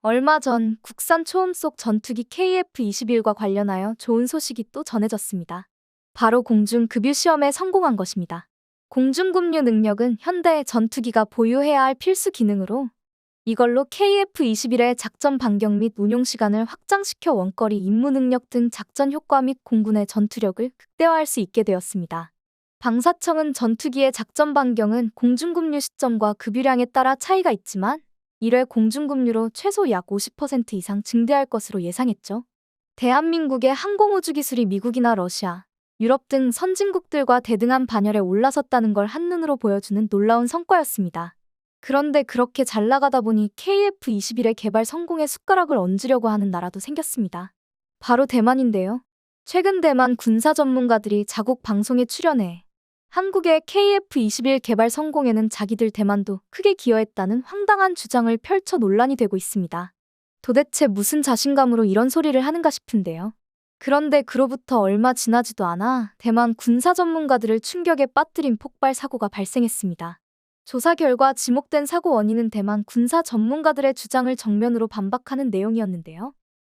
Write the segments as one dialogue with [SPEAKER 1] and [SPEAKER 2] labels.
[SPEAKER 1] 얼마 전 국산 초음속 전투기 KF-21과 관련하여 좋은 소식이 또 전해졌습니다. 바로 공중급유 시험에 성공한 것입니다. 공중급유 능력은 현대의 전투기가 보유해야 할 필수 기능으로 이걸로 KF-21의 작전 반경 및 운용 시간을 확장시켜 원거리 임무 능력 등 작전 효과 및 공군의 전투력을 극대화할 수 있게 되었습니다. 방사청은 전투기의 작전 반경은 공중급유 시점과 급유량에 따라 차이가 있지만 1회 공중급유로 최소 약 50% 이상 증대할 것으로 예상했죠. 대한민국의 항공우주 기술이 미국이나 러시아, 유럽 등 선진국들과 대등한 반열에 올라섰다는 걸 한눈으로 보여주는 놀라운 성과였습니다. 그런데 그렇게 잘 나가다 보니 KF-21의 개발 성공에 숟가락을 얹으려고 하는 나라도 생겼습니다. 바로 대만인데요. 최근 대만 군사 전문가들이 자국 방송에 출연해 한국의 KF-21 개발 성공에는 자기들 대만도 크게 기여했다는 황당한 주장을 펼쳐 논란이 되고 있습니다. 도대체 무슨 자신감으로 이런 소리를 하는가 싶은데요. 그런데 그로부터 얼마 지나지도 않아 대만 군사 전문가들을 충격에 빠뜨린 폭발 사고가 발생했습니다. 조사 결과 지목된 사고 원인은 대만 군사 전문가들의 주장을 정면으로 반박하는 내용이었는데요.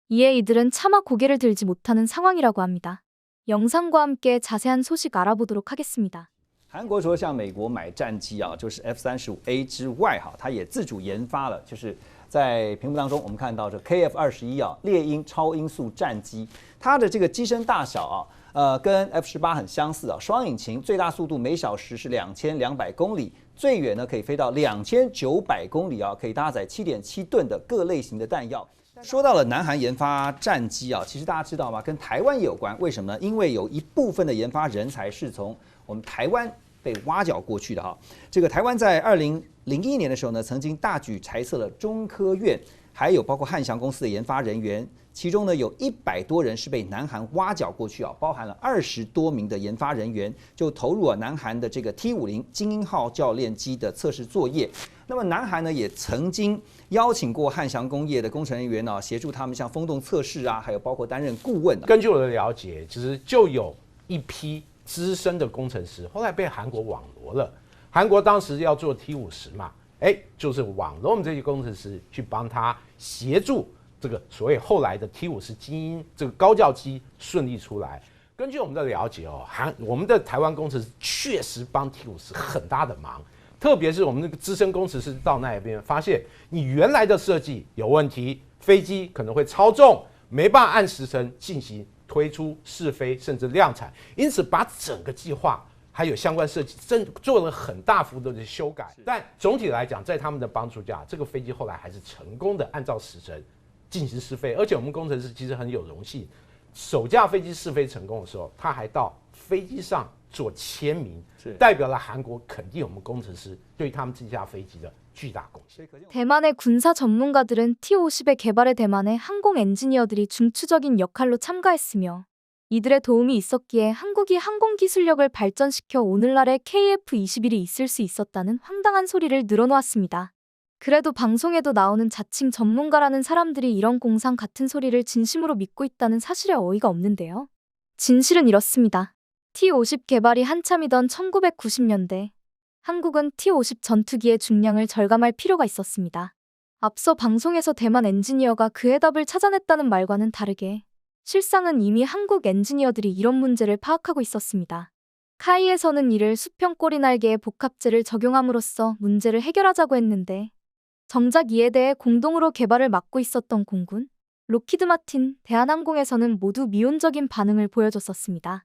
[SPEAKER 1] 이에 이들은 차마 고개를 들지 못하는 상황이라고 합니다. 영상과 함께 자세한 소식 알아보도록 하겠습니다.
[SPEAKER 2] 韩国除了向美国买战机啊，就是 F-35A 之外，它也自主研发了，就是在屏幕当中我们看到这 KF-21啊，猎鹰超音速战机，它的这个机身大小啊，跟 F-18很相似啊，双引擎，最大速度每小时是2200公里，最远呢可以飞到2900公里啊，可以搭载7.7吨的各类型的弹药。说到了南韩研发战机啊，其实大家知道吗？跟台湾也有关，为什么呢？因为有一部分的研发人才是从我们台湾被挖角过去的哈。这个台湾在2001年的时候呢，曾经大举裁撤了中科院，还有包括汉翔公司的研发人员，其中呢有100多人是被南韩挖角过去啊，包含了20多名的研发人员，就投入了南韩的这个 T50精英号教练机的测试作业。那么南韩呢也曾经邀请过汉翔工业的工程人员呢，协助他们像风洞测试啊，还有包括担任顾问。
[SPEAKER 3] 根据我的了解，其实就有一批资深的工程师，后来被韩国网罗了。韩国当时要做 T50嘛，就是网罗我们这些工程师去帮他协助这个所谓后来的 T50精英这个高教机顺利出来。根据我们的了解哦，我们的台湾工程师确实帮 T50很大的忙。特别是我们那个资深工程师到那边发现，你原来的设计有问题，飞机可能会超重，没办法按时程进行推出、试飞甚至量产，因此把整个计划还有相关设计做了很大幅度的修改。但总体来讲，在他们的帮助下，这个飞机后来还是成功的按照时程进行试飞，而且我们工程师其实很有荣幸，首架飞機試飛成功的時候，他還到飛機上做簽名，代表了韓國肯定我們工程師對他們這架飛機的巨大貢獻。
[SPEAKER 1] 대만의 군사 전문가들은 T-50의 개발에 대만의 항공 엔지니어들이 중추적인 역할로 참가했으며 이들의 도움이 있었기에 한국이 항공 기술력을 발전시켜 오늘날의 KF-21이 있을 수 있었다는 황당한 소리를 늘어놓았습니다. 그래도 방송에도 나오는 자칭 전문가라는 사람들이 이런 공상 같은 소리를 진심으로 믿고 있다는 사실에 어이가 없는데요. 진실은 이렇습니다. T-50 개발이 한참이던 1990년대 한국은 T-50 전투기의 중량을 절감할 필요가 있었습니다. 앞서 방송에서 대만 엔지니어가 그 해답을 찾아냈다는 말과는 다르게 실상은 이미 한국 엔지니어들이 이런 문제를 파악하고 있었습니다. 카이에서는 이를 수평 꼬리 날개의 복합재를 적용함으로써 문제를 해결하자고 했는데 정작 이에 대해 공동으로 개발을 맡고 있었던 공군, 로키드 마틴, 대한항공에서는 모두 미온적인 반응을 보여줬었습니다.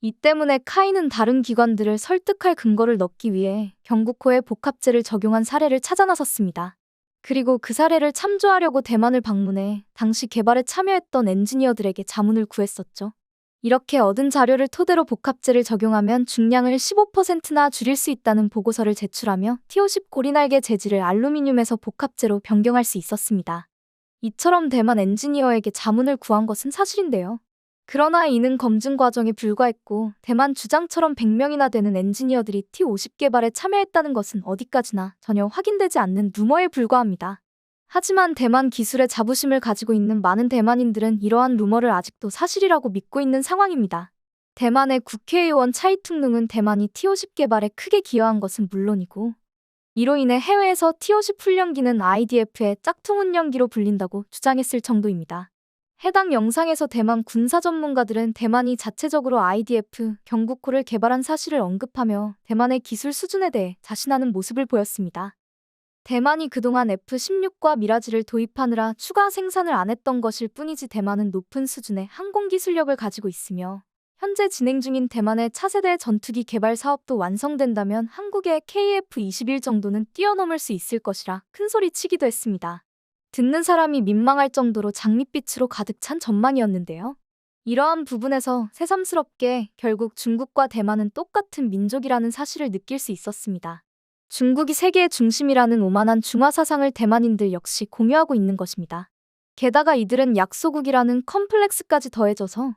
[SPEAKER 1] 이 때문에 카이는 다른 기관들을 설득할 근거를 넣기 위해 경국호에 복합재를 적용한 사례를 찾아 나섰습니다. 그리고 그 사례를 참조하려고 대만을 방문해 당시 개발에 참여했던 엔지니어들에게 자문을 구했었죠. 이렇게 얻은 자료를 토대로 복합재를 적용하면 중량을 15%나 줄일 수 있다는 보고서를 제출하며 T-50 고리날개 재질을 알루미늄에서 복합재로 변경할 수 있었습니다. 이처럼 대만 엔지니어에게 자문을 구한 것은 사실인데요. 그러나 이는 검증 과정에 불과했고 대만 주장처럼 100명이나 되는 엔지니어들이 T-50 개발에 참여했다는 것은 어디까지나 전혀 확인되지 않는 루머에 불과합니다. 하지만 대만 기술에 자부심을 가지고 있는 많은 대만인들은 이러한 루머를 아직도 사실이라고 믿고 있는 상황입니다. 대만의 국회의원 차이퉁능은 대만이 T-50 개발에 크게 기여한 것은 물론이고 이로 인해 해외에서 T-50 훈련기는 IDF의 짝퉁 운영기로 불린다고 주장했을 정도입니다. 해당 영상에서 대만 군사 전문가들은 대만이 자체적으로 IDF 경국호를 개발한 사실을 언급하며 대만의 기술 수준에 대해 자신하는 모습을 보였습니다. 대만이 그동안 F-16과 미라지를 도입하느라 추가 생산을 안 했던 것일 뿐이지 대만은 높은 수준의 항공 기술력을 가지고 있으며 현재 진행 중인 대만의 차세대 전투기 개발 사업도 완성된다면 한국의 KF-21 정도는 뛰어넘을 수 있을 것이라 큰소리치기도 했습니다. 듣는 사람이 민망할 정도로 장밋빛으로 가득 찬 전망이었는데요. 이러한 부분에서 새삼스럽게 결국 중국과 대만은 똑같은 민족이라는 사실을 느낄 수 있었습니다. 중국이 세계의 중심이라는 오만한 중화 사상을 대만인들 역시 공유하고 있는 것입니다. 게다가 이들은 약소국이라는 컴플렉스까지 더해져서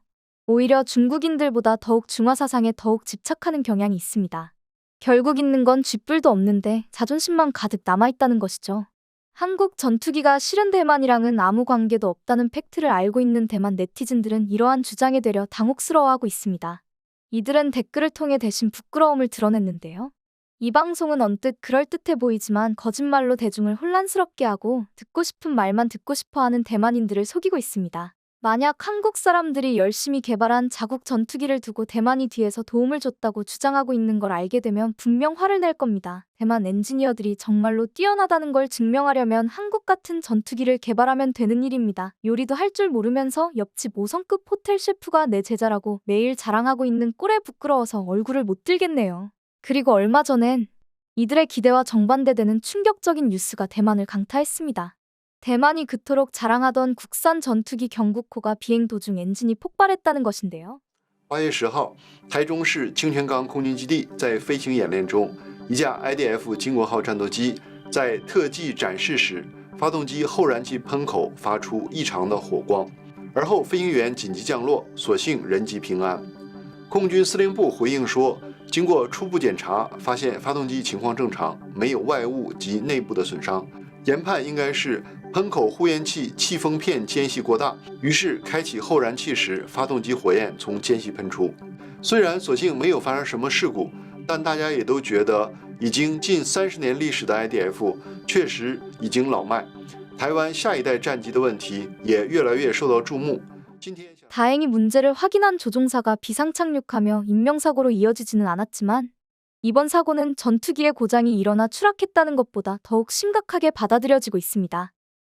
[SPEAKER 1] 오히려 중국인들보다 더욱 중화 사상에 더욱 집착하는 경향이 있습니다. 결국 있는 건 쥐뿔도 없는데 자존심만 가득 남아있다는 것이죠. 한국 전투기가 실은 대만이랑은 아무 관계도 없다는 팩트를 알고 있는 대만 네티즌들은 이러한 주장에 대려 당혹스러워하고 있습니다. 이들은 댓글을 통해 대신 부끄러움을 드러냈는데요. 이 방송은 언뜻 그럴듯해 보이지만 거짓말로 대중을 혼란스럽게 하고 듣고 싶은 말만 듣고 싶어하는 대만인들을 속이고 있습니다. 만약 한국 사람들이 열심히 개발한 자국 전투기를 두고 대만이 뒤에서 도움을 줬다고 주장하고 있는 걸 알게 되면 분명 화를 낼 겁니다. 대만 엔지니어들이 정말로 뛰어나다는 걸 증명하려면 한국 같은 전투기를 개발하면 되는 일입니다. 요리도 할 줄 모르면서 옆집 5성급 호텔 셰프가 내 제자라고 매일 자랑하고 있는 꼴에 부끄러워서 얼굴을 못 들겠네요. 그리고 얼마 전엔 이들의 기대와 정반대되는 충격적인 뉴스가 대만을 강타했습니다. 대만이 그토록 자랑하던 국산 전투기 경국호가 비행 도중 엔진이 폭발했다는 것인데요.
[SPEAKER 4] 8月10号，台中市清泉岗空军基地在飞行演练中，一架 IDF 金国号战斗机在特技展示时，发动机后燃气喷口发出异常的火光，而后飞行员紧急降落，所幸人机平安。空军司令部回应说，经过初步检查，发现发动机情况正常，没有外物及内部的损伤，研判应该是喷口呼烟器气封片间隙过大，于是开启后燃气时，发动机火焰从间隙喷出。虽然所幸没有发生什么事故，但大家也都觉得已经近30年历史的 IDF 确实已经老迈。台湾下一代战机的问题也越来越受到注目。今天
[SPEAKER 1] 다행히 문제를 확인한 조종사가 비상착륙하며 인명사고로 이어지지는 않았지만 이번 사고는 전투기의 고장이 일어나 추락했다는 것보다 더욱 심각하게 받아들여지고 있습니다.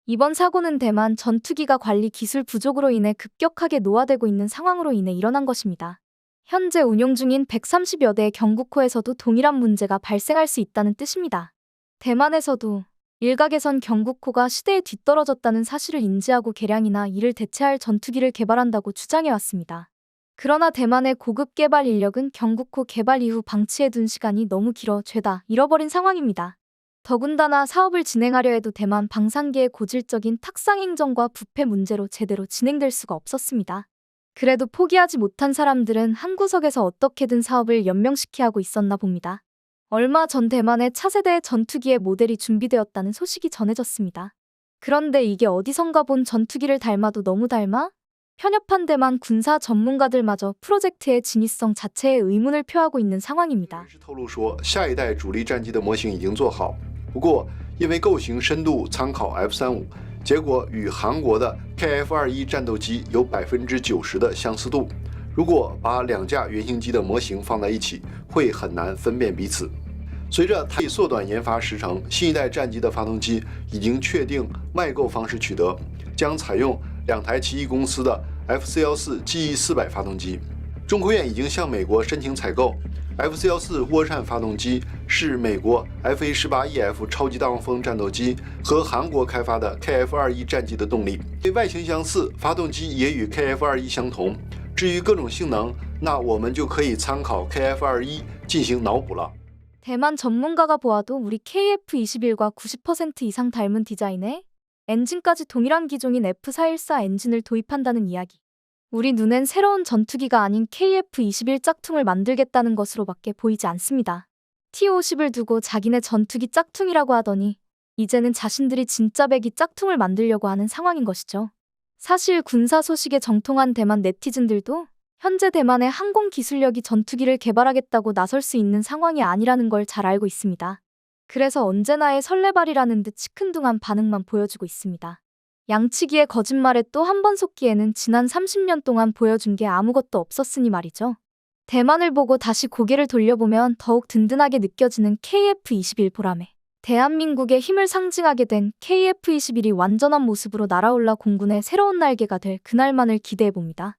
[SPEAKER 1] 이번 사고는 대만 전투기가 관리 기술 부족으로 인해 급격하게 노화되고 있는 상황으로 인해 일어난 것입니다. 현재 운용 중인 130여 대의 경국호에서도 동일한 문제가 발생할 수 있다는 뜻입니다. 대만에서도 일각에선 경국호가 시대에 뒤떨어졌다는 사실을 인지하고 개량이나 이를 대체할 전투기를 개발한다고 주장해왔습니다. 그러나 대만의 고급 개발 인력은 경국호 개발 이후 방치해둔 시간이 너무 길어 죄다 잃어버린 상황입니다. 더군다나 사업을 진행하려 해도 대만 방산계의 고질적인 탁상 행정과 부패 문제로 제대로 진행될 수가 없었습니다. 그래도 포기하지 못한 사람들은 한 구석에서 어떻게든 사업을 연명시켜 하고 있었나 봅니다. 얼마 전 대만의 차세대 전투기의 모델이 준비되었다는 소식이 전해졌습니다. 그런데 이게 어디선가 본 전투기를 닮아도 너무 닮아? 편협한 대만 군사 전문가들마저 프로젝트의 진위성 자체에 의문을 표하고 있는 상황입니다.
[SPEAKER 4] 透露说，下一代主力战机的模型已经做好，不过因为构型深度参考 F-35，结果与韩国的 KF-21战斗机有90%的相似度。如果把两架原型机的模型放在一起，会很难分辨彼此。随着它缩短研发时程，新一代战机的发动机已经确定外购方式取得，将采用2台奇异公司的 FC-14 GE400 发动机。中科院已经向美国申请采购 FC-14 涡扇发动机，是美国 FA-18EF 超级大黄蜂战斗机和韩国开发的 KF-21战机的动力。外形相似，发动机也与 KF-21相同。至于各种性能，那我们就可以参考 KF-21进行脑补了。
[SPEAKER 1] 대만 전문가가 보아도 우리 KF-21과 90% 이상 닮은 디자인에 엔진까지 동일한 기종인 F414 엔진을 도입한다는 이야기. 우리 눈엔 새로운 전투기가 아닌 KF-21 짝퉁을 만들겠다는 것으로밖에 보이지 않습니다. T-50을 두고 자기네 전투기 짝퉁이라고 하더니 이제는 자신들이 진짜 배기 짝퉁을 만들려고 하는 상황인 것이죠. 사실 군사 소식에 정통한 대만 네티즌들도 현재 대만의 항공 기술력이 전투기를 개발하겠다고 나설 수 있는 상황이 아니라는 걸 잘 알고 있습니다. 그래서 언제나의 설레발이라는 듯 시큰둥한 반응만 보여주고 있습니다. 양치기의 거짓말에 또 한 번 속기에는 지난 30년 동안 보여준 게 아무것도 없었으니 말이죠. 대만을 보고 다시 고개를 돌려보면 더욱 든든하게 느껴지는 KF-21 보람에 대한민국의 힘을 상징하게 된 KF-21이 완전한 모습으로 날아올라 공군의 새로운 날개가 될 그날만을 기대해봅니다.